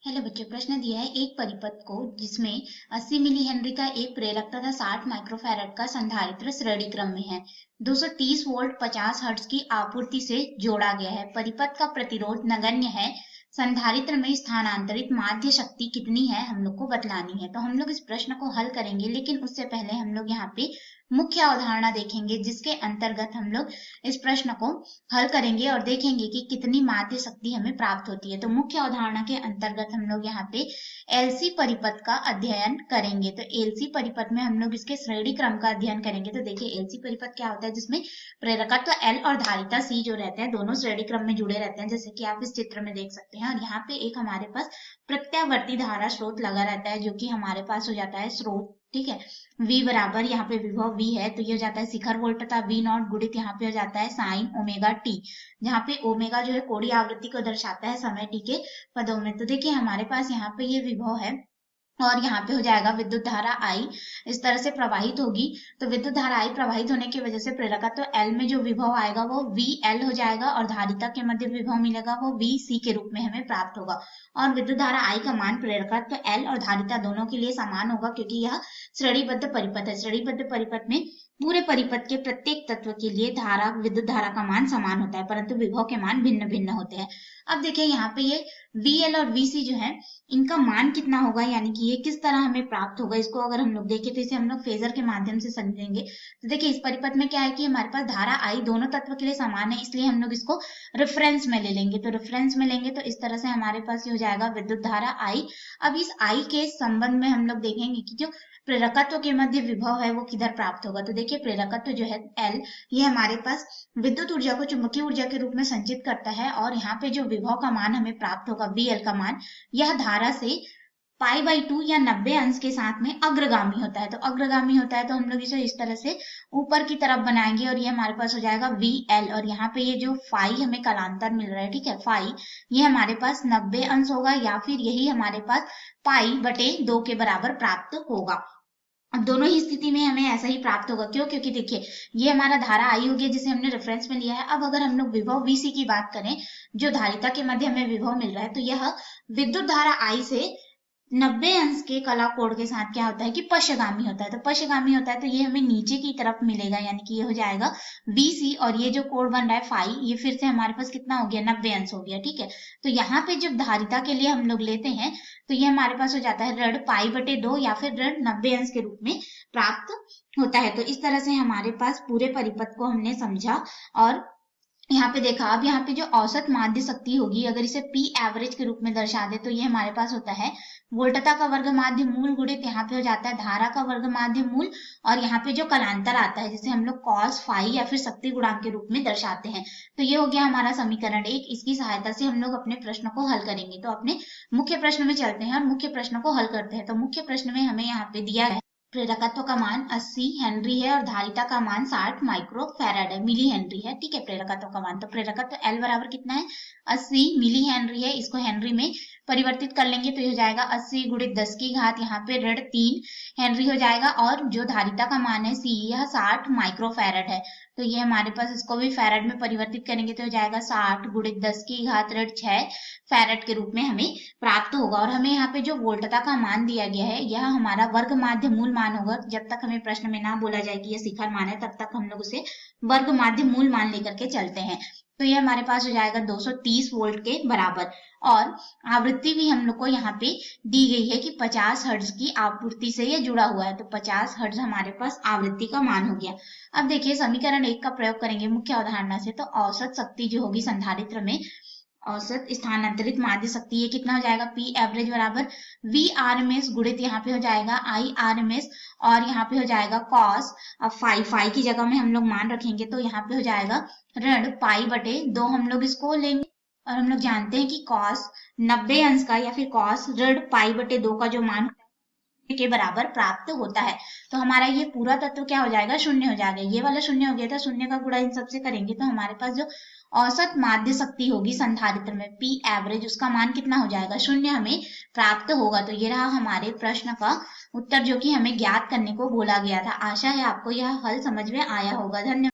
Hello बच्चों, प्रश्न दिया है एक परिपथ को जिसमें 80 मिली हेनरी का एक प्रेरक तथा 60 माइक्रोफैराड का संधारित्र श्रेणी क्रम में है। 230 वोल्ट 50 हर्ट्ज की आपूर्ति से जोड़ा गया है। परिपथ का प्रतिरोध नगण्य है। संधारित्र में स्थानांतरित माध्य शक्ति कितनी है हम लोग को बतलानी है। तो हम लोग इस प्रश्न को हल करेंगे, लेकिन उससे पहले हम लोग यहाँ पे मुख्य अवधारणा देखेंगे, जिसके अंतर्गत हम लोग इस प्रश्न को हल करेंगे और देखेंगे कि कितनी माध्य शक्ति हमें प्राप्त होती है। तो मुख्य अवधारणा के अंतर्गत हम लोग यहाँ पे एलसी परिपथ का अध्ययन करेंगे। तो एलसी परिपथ में हम लोग इसके श्रेणी क्रम का अध्ययन करेंगे। तो देखिए एलसी परिपथ क्या होता है, जिसमें प्रेरकत्व एल और धारिता सी जो रहते हैं दोनों श्रेणी क्रम में जुड़े रहते हैं, जैसे कि आप इस चित्र में देख सकते हैं। और यहाँ पे एक हमारे पास प्रत्यावर्ती धारा स्रोत लगा रहता है, जो कि हमारे पास हो जाता है स्रोत, ठीक है। V बराबर यहाँ पे विभव V है, तो ये हो जाता है शिखर वोल्ट तथा V नॉट गुणित यहाँ पे हो जाता है साइन ओमेगा टी, जहाँ पे ओमेगा जो है कोणीय आवृत्ति को दर्शाता है समय टी के पदों में। तो देखिए हमारे पास यहाँ पे ये विभव है और यहाँ पे हो जाएगा विद्युत धारा I इस तरह से प्रवाहित होगी। तो विद्युत धारा I प्रवाहित होने की वजह से प्रेरकत्व L में जो विभव आएगा वो VL हो जाएगा और धारिता के मध्य विभव मिलेगा वो VC के रूप में हमें प्राप्त होगा। और विद्युत धारा I का मान प्रेरकत्व L और धारिता दोनों के लिए समान होगा, क्योंकि यह श्रेणीबद्ध परिपथ है। श्रेणीबद्ध परिपथ में पूरे परिपथ के प्रत्येक तत्व के लिए धारा विद्युत धारा का मान समान होता है, परंतु विभव के मान भिन्न भिन्न होते हैं। अब देखिए यहाँ पे ये VL और VC जो है इनका मान कितना होगा, यानी कि ये किस तरह हमें प्राप्त होगा, इसको अगर हम लोग देखें तो इसे हम लोग फेजर के माध्यम से समझेंगे। तो देखिए इस परिपथ में क्या है कि हमारे पास धारा I दोनों तत्व के लिए समान है, इसलिए हम लोग इसको रेफरेंस में ले लेंगे। तो रेफरेंस में लेंगे तो इस तरह से हमारे पास ये हो जाएगा विद्युत धारा I। अब इस I के संबंध में हम लोग देखेंगे कि जो प्रेरकत्व के मध्य विभव है वो किधर प्राप्त होगा। तो देखिए प्रेरकत्व जो है L, ये हमारे पास विद्युत ऊर्जा को चुंबकीय ऊर्जा के रूप में संचित करता है। और यहाँ पे जो विभव का मान हमें प्राप्त होगा VL का मान, यह धारा से π/2 या 90 अंश के साथ में अग्रगामी होता है। तो अग्रगामी होता है तो हम लोग इसे इस तरह से ऊपर की तरफ बनाएंगे और ये हमारे पास हो जाएगा VL। और यहाँ पे ये जो फाई हमें कालांतर मिल रहा है, ठीक है, फाई ये हमारे पास 90 अंश होगा या फिर यही हमारे पास π/2 के बराबर प्राप्त होगा। अब दोनों ही स्थिति में हमें ऐसा ही प्राप्त होगा। क्यों? क्योंकि देखिए ये हमारा धारा आई होगी जिसे हमने रेफरेंस में लिया है। अब अगर हम लोग विभव VC की बात करें, जो धारिता के मध्य हमें विभव मिल रहा है, तो यह विद्युत धारा I से 90 अंश के कला कोण के साथ क्या होता है कि पश्चगामी होता है। तो पश्चगामी होता है तो ये हमें नीचे की तरफ मिलेगा, यानी कि ये हो जाएगा VC। और ये जो कोण बन रहा है फाई, ये फिर से हमारे पास कितना हो गया, 90 अंश हो गया, ठीक है। तो यहाँ पे जब धारिता के लिए हम लोग लेते हैं तो ये हमारे पास हो जाता है ऋण π/2 या फिर ऋण 90 अंश के रूप में प्राप्त होता है। तो इस तरह से हमारे पास पूरे परिपथ को हमने समझा और यहाँ पे देखा। अब यहाँ पे जो औसत माध्य शक्ति होगी, अगर इसे P एवरेज के रूप में दर्शा दे तो ये हमारे पास होता है वोल्टता का वर्ग माध्य मूल गुणित यहाँ पे हो जाता है धारा का वर्ग माध्य मूल, और यहाँ पे जो कलांतर आता है जिसे हम लोग कॉस फाई या फिर शक्ति गुणांक के रूप में दर्शाते हैं। तो ये हो गया हमारा समीकरण 1। इसकी सहायता से हम लोग अपने प्रश्न को हल करेंगे। तो अपने मुख्य प्रश्न में चलते हैं और मुख्य प्रश्न को हल करते हैं। तो मुख्य प्रश्न में हमें यहाँ पे दिया है प्रेरकत्व का मान 80 हेनरी है और धारिता का मान 60 माइक्रो फैराड है, मिली हेनरी है, ठीक है, प्रेरकत्व का मान। तो प्रेरकत्व L बराबर कितना है, 80 मिली हेनरी है। इसको हेनरी में परिवर्तित कर लेंगे तो ये हो जाएगा 80 गुणित 10 की घात यहाँ पे ऋण 3 हेनरी हो जाएगा। और जो धारिता का मान है C, यह 60 माइक्रो फैराड है। तो ये हमारे पास इसको भी फैराड में परिवर्तित करेंगे तो हो जाएगा 60 गुणित 10 की घात ऋण 6 फैराड के रूप में हमें प्राप्त होगा। और हमें यहाँ पे जो वोल्टता का मान दिया गया है यह हमारा वर्ग माध्य मूल मान होगा। जब तक हमें प्रश्न में ना बोला जाए कि यह शिखर मान है, तब तक हम लोग उसे वर्ग माध्य मूल मान लेकर के चलते हैं। तो ये हमारे पास हो जाएगा 230 वोल्ट के बराबर। और आवृत्ति भी हम लोग को यहाँ पे दी गई है कि 50 हर्ट्ज की आपूर्ति से ये जुड़ा हुआ है। तो 50 हर्ट्ज हमारे पास आवृत्ति का मान हो गया। अब देखिए समीकरण 1 का प्रयोग करेंगे मुख्य अवधारणा से। तो औसत शक्ति जो होगी संधारित्र में, औसत स्थानांतरित माध्य शक्ति, ये कितना हो जाएगा P एवरेज बराबर VRMS गुणित यहाँ पे हो जाएगा IRMS और यहाँ पे हो जाएगा कॉस। अब फाई की जगह में हम लोग मान रखेंगे तो यहाँ पे हो जाएगा ऋण π/2 हम लोग इसको लेंगे। और हम लोग जानते हैं कि कॉस 90 अंश का या फिर कॉस ऋण π/2 का जो मान के बराबर प्राप्त होता है। तो हमारा ये पूरा तत्व क्या हो जाएगा, शून्य हो जाएगा। ये वाला शून्य हो गया था, शून्य का गुणा इन सबसे करेंगे तो हमारे पास जो औसत माध्य शक्ति होगी संधारित्र में P एवरेज, उसका मान कितना हो जाएगा, शून्य हमें प्राप्त होगा। तो ये रहा हमारे प्रश्न का उत्तर जो कि हमें ज्ञात करने को बोला गया था। आशा है आपको यह हल समझ में आया होगा। धन्यवाद।